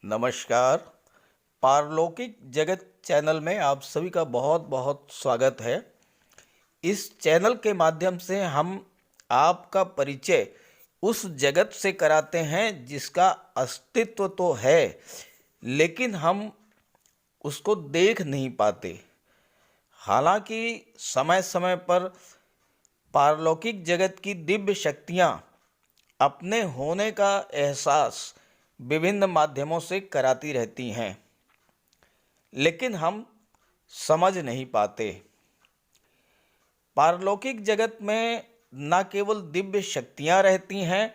नमस्कार। पारलौकिक जगत चैनल में आप सभी का बहुत बहुत स्वागत है। इस चैनल के माध्यम से हम आपका परिचय उस जगत से कराते हैं जिसका अस्तित्व तो है, लेकिन हम उसको देख नहीं पाते। हालांकि समय समय पर पारलौकिक जगत की दिव्य शक्तियाँ अपने होने का एहसास विभिन्न माध्यमों से कराती रहती हैं, लेकिन हम समझ नहीं पाते। पारलौकिक जगत में न केवल दिव्य शक्तियाँ रहती हैं,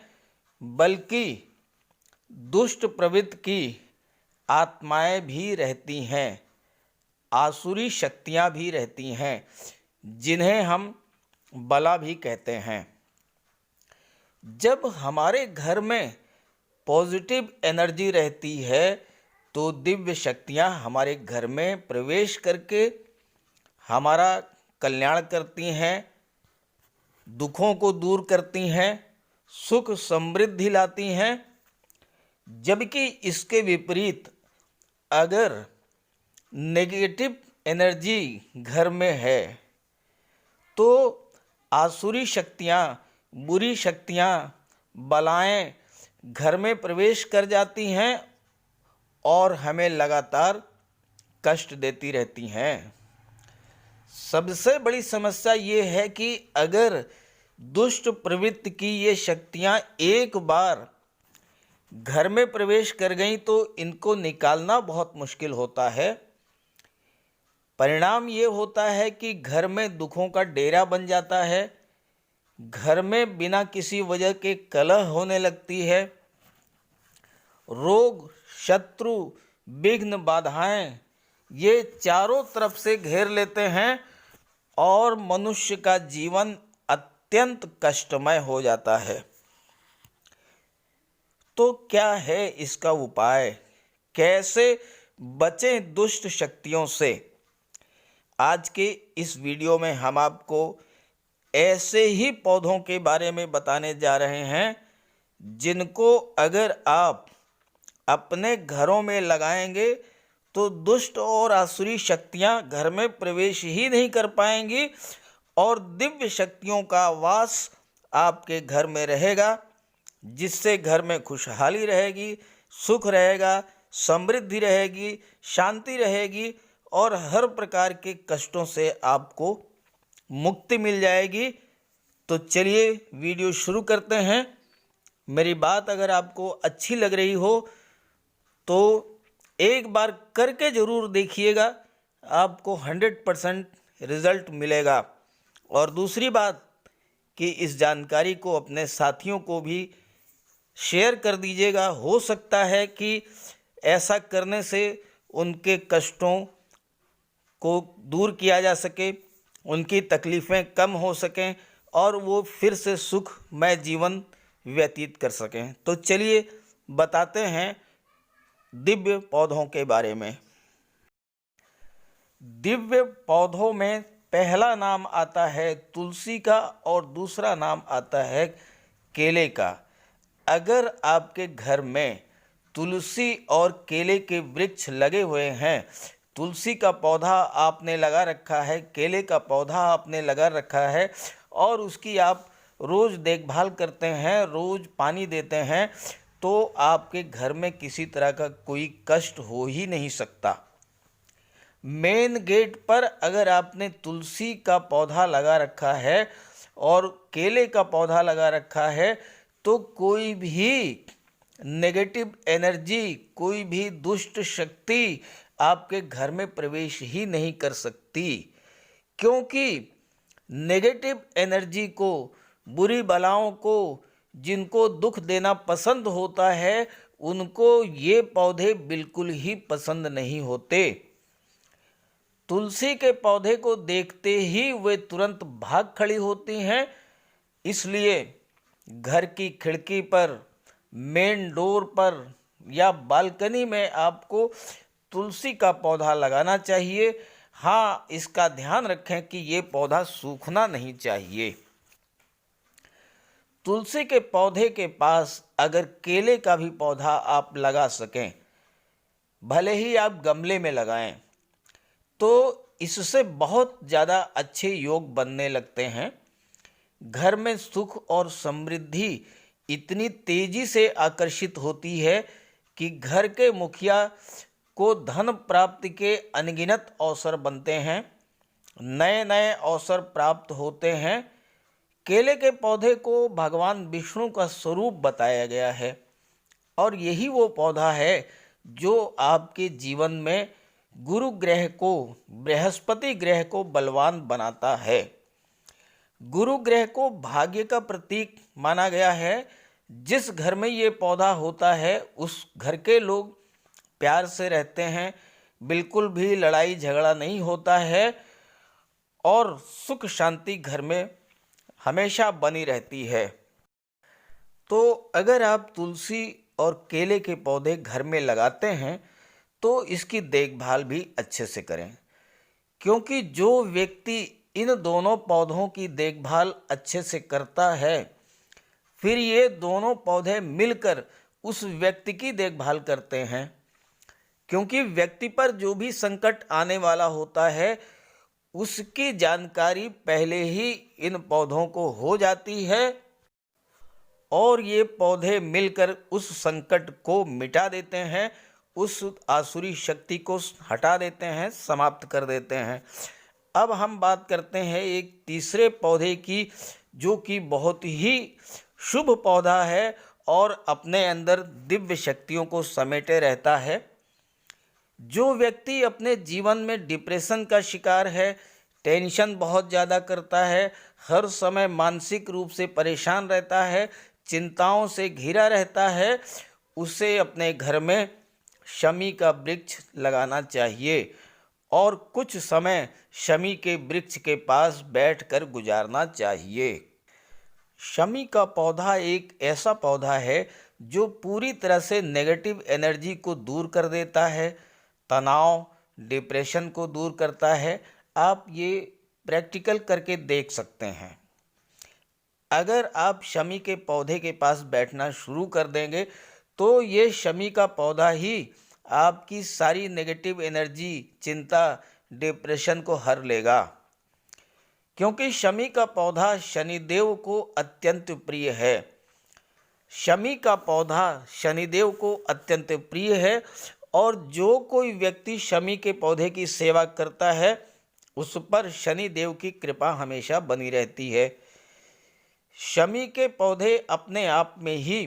बल्कि दुष्ट प्रवृत्ति की आत्माएं भी रहती हैं, आसुरी शक्तियाँ भी रहती हैं, जिन्हें हम बला भी कहते हैं। जब हमारे घर में पॉजिटिव एनर्जी रहती है तो दिव्य शक्तियाँ हमारे घर में प्रवेश करके हमारा कल्याण करती हैं, दुखों को दूर करती हैं, सुख समृद्धि लाती हैं। जबकि इसके विपरीत अगर नेगेटिव एनर्जी घर में है तो आसुरी शक्तियाँ, बुरी शक्तियाँ, बलाएं घर में प्रवेश कर जाती हैं और हमें लगातार कष्ट देती रहती हैं। सबसे बड़ी समस्या ये है कि अगर दुष्ट प्रवृत्ति की ये शक्तियाँ एक बार घर में प्रवेश कर गईं तो इनको निकालना बहुत मुश्किल होता है। परिणाम ये होता है कि घर में दुखों का डेरा बन जाता है, घर में बिना किसी वजह के कलह होने लगती है, रोग, शत्रु, विघ्न, बाधाएं ये चारों तरफ से घेर लेते हैं और मनुष्य का जीवन अत्यंत कष्टमय हो जाता है। तो क्या है इसका उपाय? कैसे बचें दुष्ट शक्तियों से? आज के इस वीडियो में हम आपको ऐसे ही पौधों के बारे में बताने जा रहे हैं जिनको अगर आप अपने घरों में लगाएंगे तो दुष्ट और आसुरी शक्तियां घर में प्रवेश ही नहीं कर पाएंगी और दिव्य शक्तियों का वास आपके घर में रहेगा, जिससे घर में खुशहाली रहेगी, सुख रहेगा, समृद्धि रहेगी, शांति रहेगी और हर प्रकार के कष्टों से आपको मुक्ति मिल जाएगी। तो चलिए वीडियो शुरू करते हैं। मेरी बात अगर आपको अच्छी लग रही हो तो एक बार करके ज़रूर देखिएगा, आपको 100% रिज़ल्ट मिलेगा। और दूसरी बात कि इस जानकारी को अपने साथियों को भी शेयर कर दीजिएगा। हो सकता है कि ऐसा करने से उनके कष्टों को दूर किया जा सके, उनकी तकलीफ़ें कम हो सकें और वो फिर से सुखमय जीवन व्यतीत कर सकें। तो चलिए बताते हैं दिव्य पौधों के बारे में। दिव्य पौधों में पहला नाम आता है तुलसी का और दूसरा नाम आता है केले का। अगर आपके घर में तुलसी और केले के वृक्ष लगे हुए हैं, तुलसी का पौधा आपने लगा रखा है, केले का पौधा आपने लगा रखा है और उसकी आप रोज़ देखभाल करते हैं, रोज़ पानी देते हैं, तो आपके घर में किसी तरह का कोई कष्ट हो ही नहीं सकता। मेन गेट पर अगर आपने तुलसी का पौधा लगा रखा है और केले का पौधा लगा रखा है तो कोई भी नेगेटिव एनर्जी, कोई भी दुष्ट शक्ति आपके घर में प्रवेश ही नहीं कर सकती, क्योंकि नेगेटिव एनर्जी को, बुरी बलाओं को, जिनको दुख देना पसंद होता है, उनको ये पौधे बिल्कुल ही पसंद नहीं होते। तुलसी के पौधे को देखते ही वे तुरंत भाग खड़ी होती हैं। इसलिए घर की खिड़की पर, मेन डोर पर या बालकनी में आपको तुलसी का पौधा लगाना चाहिए। हाँ, इसका ध्यान रखें कि ये पौधा सूखना नहीं चाहिए। तुलसी के पौधे के पास अगर केले का भी पौधा आप लगा सकें भले ही आप गमले में लगाएं, तो इससे बहुत ज़्यादा अच्छे योग बनने लगते हैं। घर में सुख और समृद्धि इतनी तेजी से आकर्षित होती है कि घर के मुखिया को धन प्राप्ति के अनगिनत अवसर बनते हैं, नए नए अवसर प्राप्त होते हैं। केले के पौधे को भगवान विष्णु का स्वरूप बताया गया है और यही वो पौधा है जो आपके जीवन में गुरु ग्रह को, बृहस्पति ग्रह को बलवान बनाता है। गुरु ग्रह को भाग्य का प्रतीक माना गया है। जिस घर में ये पौधा होता है उस घर के लोग प्यार से रहते हैं, बिल्कुल भी लड़ाई झगड़ा नहीं होता है और सुख शांति घर में हमेशा बनी रहती है। तो अगर आप तुलसी और केले के पौधे घर में लगाते हैं तो इसकी देखभाल भी अच्छे से करें, क्योंकि जो व्यक्ति इन दोनों पौधों की देखभाल अच्छे से करता है, फिर ये दोनों पौधे मिलकर उस व्यक्ति की देखभाल करते हैं। क्योंकि व्यक्ति पर जो भी संकट आने वाला होता है उसकी जानकारी पहले ही इन पौधों को हो जाती है और ये पौधे मिलकर उस संकट को मिटा देते हैं, उस आसुरी शक्ति को हटा देते हैं, समाप्त कर देते हैं। अब हम बात करते हैं एक तीसरे पौधे की, जो कि बहुत ही शुभ पौधा है और अपने अंदर दिव्य शक्तियों को समेटे रहता है। जो व्यक्ति अपने जीवन में डिप्रेशन का शिकार है, टेंशन बहुत ज़्यादा करता है, हर समय मानसिक रूप से परेशान रहता है, चिंताओं से घिरा रहता है, उसे अपने घर में शमी का वृक्ष लगाना चाहिए और कुछ समय शमी के वृक्ष के पास बैठकर गुजारना चाहिए। शमी का पौधा एक ऐसा पौधा है जो पूरी तरह से नेगेटिव एनर्जी को दूर कर देता है, तनाव, डिप्रेशन को दूर करता है। आप ये प्रैक्टिकल करके देख सकते हैं। अगर आप शमी के पौधे के पास बैठना शुरू कर देंगे तो ये शमी का पौधा ही आपकी सारी नेगेटिव एनर्जी, चिंता, डिप्रेशन को हर लेगा। क्योंकि शमी का पौधा शनिदेव को अत्यंत प्रिय है। शमी का पौधा शनिदेव को अत्यंत प्रिय है और जो कोई व्यक्ति शमी के पौधे की सेवा करता है उस पर शनिदेव की कृपा हमेशा बनी रहती है। शमी के पौधे अपने आप में ही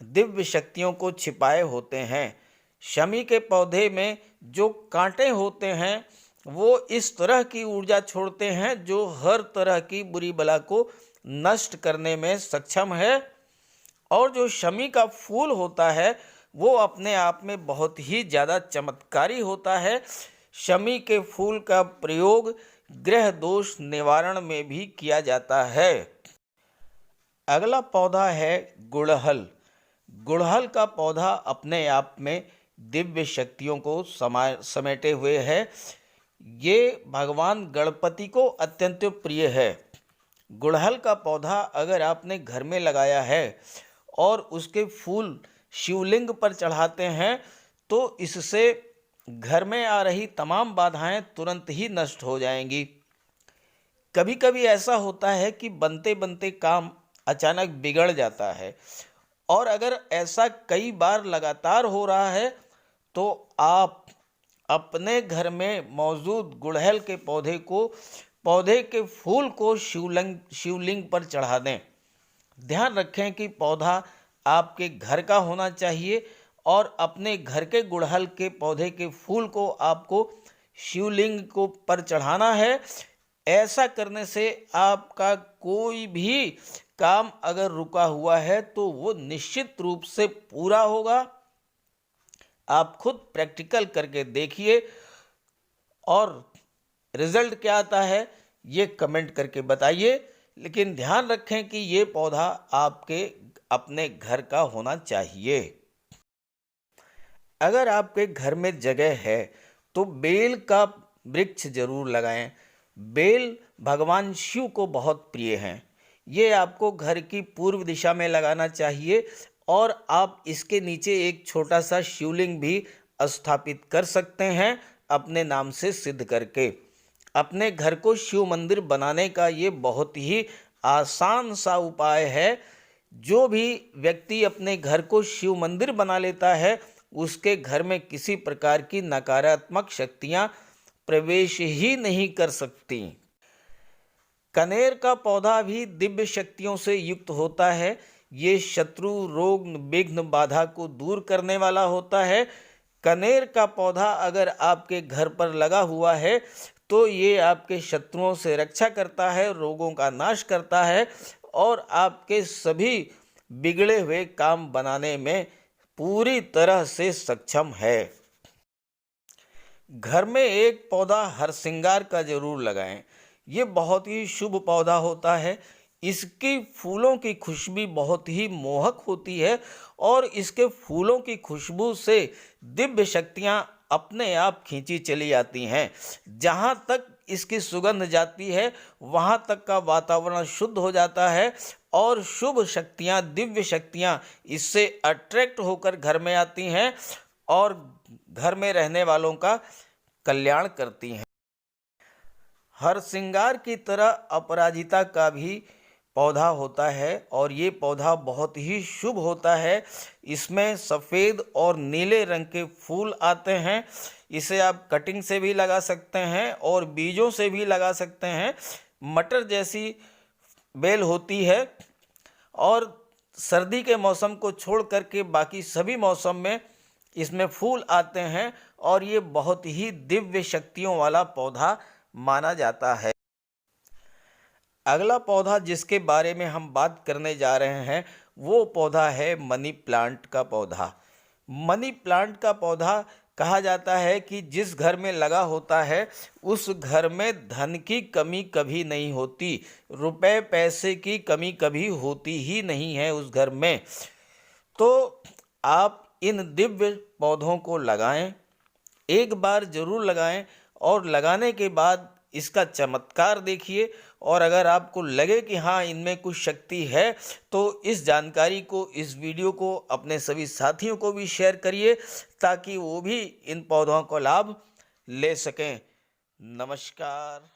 दिव्य शक्तियों को छिपाए होते हैं। शमी के पौधे में जो कांटे होते हैं वो इस तरह की ऊर्जा छोड़ते हैं जो हर तरह की बुरी बला को नष्ट करने में सक्षम है। और जो शमी का फूल होता है वो अपने आप में बहुत ही ज़्यादा चमत्कारी होता है। शमी के फूल का प्रयोग ग्रह दोष निवारण में भी किया जाता है। अगला पौधा है गुड़हल। गुड़हल का पौधा अपने आप में दिव्य शक्तियों को समेटे हुए है। ये भगवान गणपति को अत्यंत प्रिय है। गुड़हल का पौधा अगर आपने घर में लगाया है और उसके फूल शिवलिंग पर चढ़ाते हैं तो इससे घर में आ रही तमाम बाधाएं तुरंत ही नष्ट हो जाएंगी। कभी कभी ऐसा होता है कि बनते बनते काम अचानक बिगड़ जाता है और अगर ऐसा कई बार लगातार हो रहा है तो आप अपने घर में मौजूद गुड़हल के पौधे के फूल को शिवलिंग पर चढ़ा दें। ध्यान रखें कि पौधा आपके घर का होना चाहिए और अपने घर के गुड़हल के पौधे के फूल को आपको शिवलिंग को पर चढ़ाना है। ऐसा करने से आपका कोई भी काम अगर रुका हुआ है तो वो निश्चित रूप से पूरा होगा। आप खुद प्रैक्टिकल करके देखिए और रिजल्ट क्या आता है ये कमेंट करके बताइए। लेकिन ध्यान रखें कि ये पौधा आपके अपने घर का होना चाहिए। अगर आपके घर में जगह है तो बेल का वृक्ष जरूर लगाएं। बेल भगवान शिव को बहुत प्रिय हैं। ये आपको घर की पूर्व दिशा में लगाना चाहिए और आप इसके नीचे एक छोटा सा शिवलिंग भी स्थापित कर सकते हैं अपने नाम से सिद्ध करके। अपने घर को शिव मंदिर बनाने का ये बहुत ही आसान सा उपाय है। जो भी व्यक्ति अपने घर को शिव मंदिर बना लेता है उसके घर में किसी प्रकार की नकारात्मक शक्तियां प्रवेश ही नहीं कर सकती। कनेर का पौधा भी दिव्य शक्तियों से युक्त होता है। ये शत्रु, रोग, विघ्न, बाधा को दूर करने वाला होता है। कनेर का पौधा अगर आपके घर पर लगा हुआ है तो ये आपके शत्रुओं से रक्षा करता है, रोगों का नाश करता है और आपके सभी बिगड़े हुए काम बनाने में पूरी तरह से सक्षम है। घर में एक पौधा हरसिंगार का जरूर लगाएं। ये बहुत ही शुभ पौधा होता है। इसकी फूलों की खुशबू बहुत ही मोहक होती है और इसके फूलों की खुशबू से दिव्य शक्तियां अपने आप खींची चली आती हैं। जहाँ तक इसकी सुगंध जाती है वहाँ तक का वातावरण शुद्ध हो जाता है और शुभ शक्तियाँ, दिव्य शक्तियाँ इससे अट्रैक्ट होकर घर में आती हैं और घर में रहने वालों का कल्याण करती हैं। हरसिंगार की तरह अपराजिता का भी पौधा होता है और ये पौधा बहुत ही शुभ होता है। इसमें सफ़ेद और नीले रंग के फूल आते हैं। इसे आप कटिंग से भी लगा सकते हैं और बीजों से भी लगा सकते हैं। मटर जैसी बेल होती है और सर्दी के मौसम को छोड़ करके बाकी सभी मौसम में इसमें फूल आते हैं और ये बहुत ही दिव्य शक्तियों वाला पौधा माना जाता है। अगला पौधा जिसके बारे में हम बात करने जा रहे हैं वो पौधा है मनी प्लांट का पौधा। मनी प्लांट का पौधा कहा जाता है कि जिस घर में लगा होता है उस घर में धन की कमी कभी नहीं होती, रुपए पैसे की कमी कभी होती ही नहीं है उस घर में। तो आप इन दिव्य पौधों को लगाएं, एक बार ज़रूर लगाएं और लगाने के बाद इसका चमत्कार देखिए। और अगर आपको लगे कि हाँ इनमें कुछ शक्ति है तो इस जानकारी को, इस वीडियो को अपने सभी साथियों को भी शेयर करिए ताकि वो भी इन पौधों का लाभ ले सकें। नमस्कार।